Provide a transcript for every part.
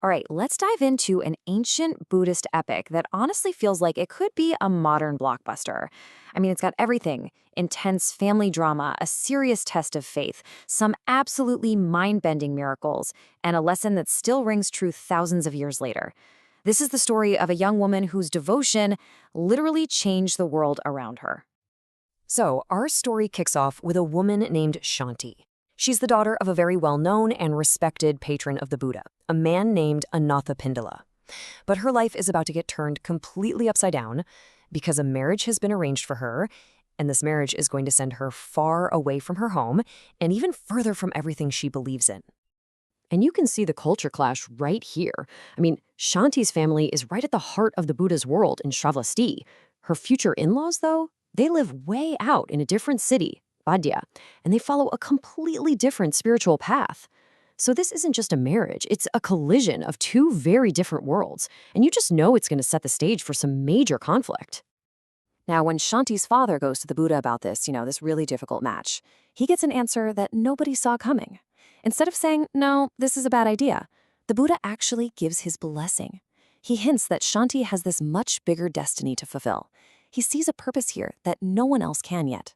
All right, let's dive into an ancient Buddhist epic that honestly feels like it could be a modern blockbuster. I mean, it's got everything: intense family drama, a serious test of faith, some absolutely mind-bending miracles, and a lesson that still rings true thousands of years later. This is the story of a young woman whose devotion literally changed the world around her. So, our story kicks off with a woman named Shanti. She's the daughter of a very well-known and respected patron of the Buddha, a man named Anāthapiṇḍika. But her life is about to get turned completely upside down because a marriage has been arranged for her, and this marriage is going to send her far away from her home and even further from everything she believes in. And you can see the culture clash right here. I mean, Shanti's family is right at the heart of the Buddha's world in Shravasti. Her future in-laws, though, they live way out in a different city, Vadya, and they follow a completely different spiritual path. So this isn't just a marriage, it's a collision of two very different worlds, and you just know it's going to set the stage for some major conflict. Now, when Shanti's father goes to the Buddha about this really difficult match, he gets an answer that nobody saw coming. Instead of saying, "No, this is a bad idea," the Buddha actually gives his blessing. He hints that Shanti has this much bigger destiny to fulfill. He sees a purpose here that no one else can yet.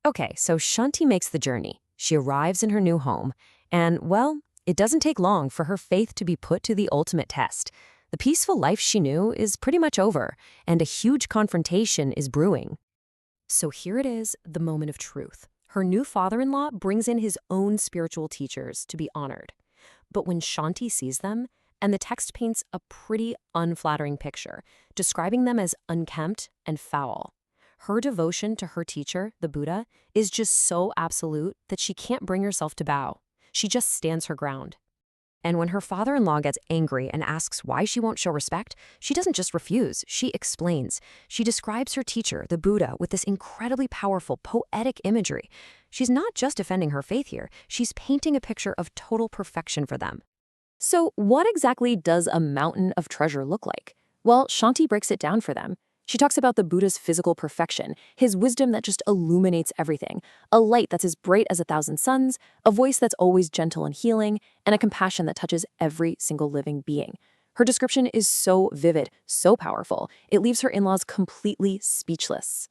Okay, so Shanti makes the journey. She arrives in her new home, and, well, it doesn't take long for her faith to be put to the ultimate test. The peaceful life she knew is pretty much over, and a huge confrontation is brewing. So here it is, the moment of truth. Her new father-in-law brings in his own spiritual teachers to be honored. But when Shanti sees them, and the text paints a pretty unflattering picture, describing them as unkempt and foul. Her devotion to her teacher, the Buddha, is just so absolute that she can't bring herself to bow. She just stands her ground. And when her father-in-law gets angry and asks why she won't show respect, she doesn't just refuse, she explains. She describes her teacher, the Buddha, with this incredibly powerful, poetic imagery. She's not just defending her faith here, she's painting a picture of total perfection for them. So what exactly does a mountain of treasure look like? Well, Shanti breaks it down for them. She talks about the Buddha's physical perfection, his wisdom that just illuminates everything, a light that's as bright as 1,000 suns, a voice that's always gentle and healing, and a compassion that touches every single living being. Her description is so vivid, so powerful, it leaves her in-laws completely speechless.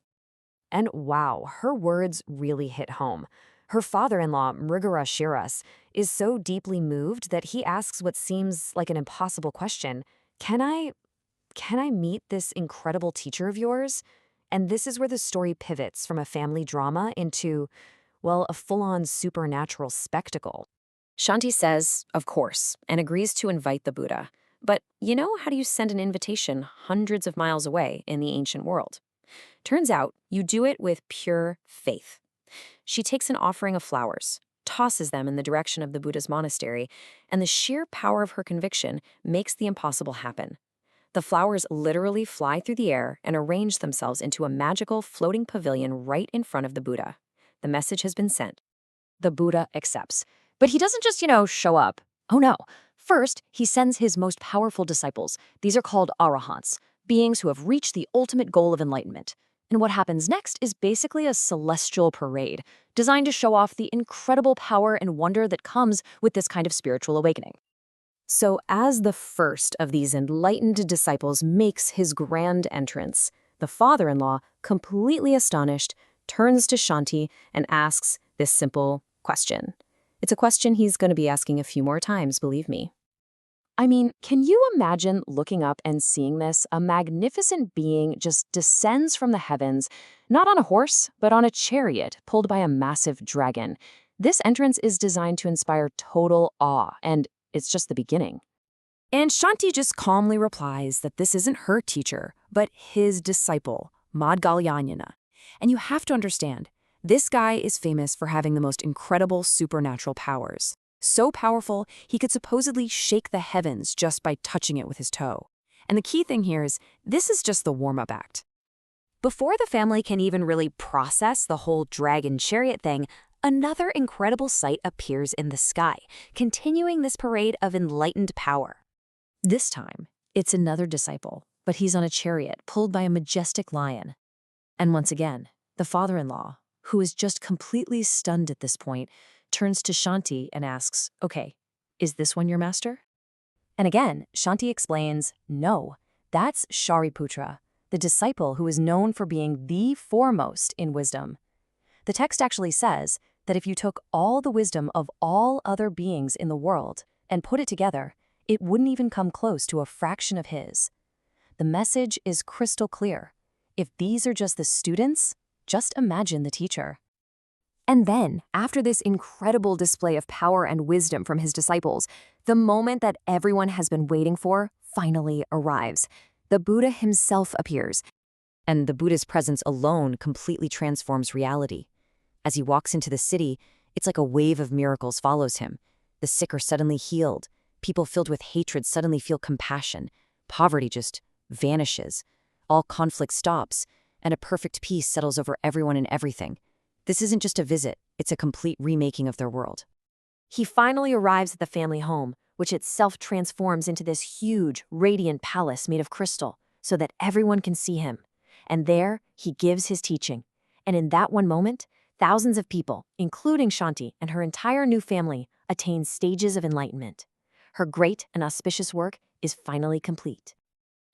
And wow, her words really hit home. Her father-in-law, Mrigarashiras, is so deeply moved that he asks what seems like an impossible question: Can I meet this incredible teacher of yours? And this is where the story pivots from a family drama into, well, a full-on supernatural spectacle. Shanti says, of course, and agrees to invite the Buddha. But how do you send an invitation hundreds of miles away in the ancient world? Turns out, you do it with pure faith. She takes an offering of flowers, tosses them in the direction of the Buddha's monastery, and the sheer power of her conviction makes the impossible happen. The flowers literally fly through the air and arrange themselves into a magical floating pavilion right in front of the Buddha. The message has been sent. The Buddha accepts. But he doesn't just, show up. Oh no. First, he sends his most powerful disciples. These are called arahants, beings who have reached the ultimate goal of enlightenment. And what happens next is basically a celestial parade, designed to show off the incredible power and wonder that comes with this kind of spiritual awakening. So as the first of these enlightened disciples makes his grand entrance, the father-in-law, completely astonished, turns to Shanti and asks this simple question. It's a question he's going to be asking a few more times, believe me. I mean, can you imagine looking up and seeing this? A magnificent being just descends from the heavens, not on a horse, but on a chariot pulled by a massive dragon. This entrance is designed to inspire total awe, and it's just the beginning. And Shanti just calmly replies that this isn't her teacher, but his disciple, Madhgalyayana. And you have to understand, this guy is famous for having the most incredible supernatural powers. So powerful, he could supposedly shake the heavens just by touching it with his toe. And the key thing here is, this is just the warm-up act. Before the family can even really process the whole dragon chariot thing, another incredible sight appears in the sky, continuing this parade of enlightened power. This time, it's another disciple, but he's on a chariot pulled by a majestic lion. And once again, the father-in-law, who is just completely stunned at this point, turns to Shanti and asks, "Okay, is this one your master?" And again, Shanti explains, no, that's Shariputra, the disciple who is known for being the foremost in wisdom. The text actually says that if you took all the wisdom of all other beings in the world and put it together, it wouldn't even come close to a fraction of his. The message is crystal clear. If these are just the students, just imagine the teacher. And then, after this incredible display of power and wisdom from his disciples, the moment that everyone has been waiting for finally arrives. The Buddha himself appears, and the Buddha's presence alone completely transforms reality. As he walks into the city, it's like a wave of miracles follows him. The sick are suddenly healed. People filled with hatred suddenly feel compassion. Poverty just vanishes. All conflict stops, and a perfect peace settles over everyone and everything. This isn't just a visit, it's a complete remaking of their world. He finally arrives at the family home, which itself transforms into this huge, radiant palace made of crystal, so that everyone can see him. And there, he gives his teaching. And in that one moment, thousands of people, including Shanti and her entire new family, attain stages of enlightenment. Her great and auspicious work is finally complete.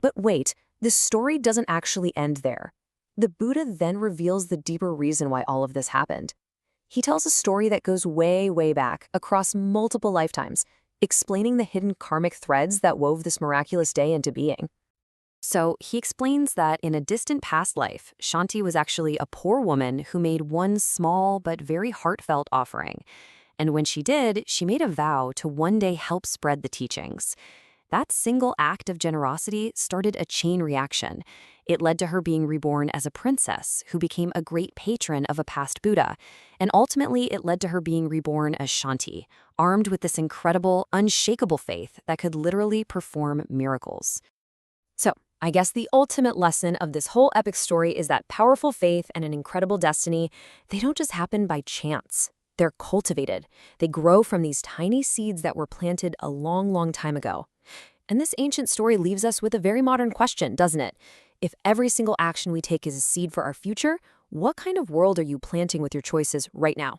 But wait, this story doesn't actually end there. The Buddha then reveals the deeper reason why all of this happened. He tells a story that goes way, way back, across multiple lifetimes, explaining the hidden karmic threads that wove this miraculous day into being. So he explains that in a distant past life, Shanti was actually a poor woman who made one small but very heartfelt offering. And when she did, she made a vow to one day help spread the teachings. That single act of generosity started a chain reaction. It led to her being reborn as a princess who became a great patron of a past Buddha. And ultimately, it led to her being reborn as Shanti, armed with this incredible, unshakable faith that could literally perform miracles. So, I guess the ultimate lesson of this whole epic story is that powerful faith and an incredible destiny, they don't just happen by chance. They're cultivated. They grow from these tiny seeds that were planted a long, long time ago. And this ancient story leaves us with a very modern question, doesn't it? If every single action we take is a seed for our future, what kind of world are you planting with your choices right now?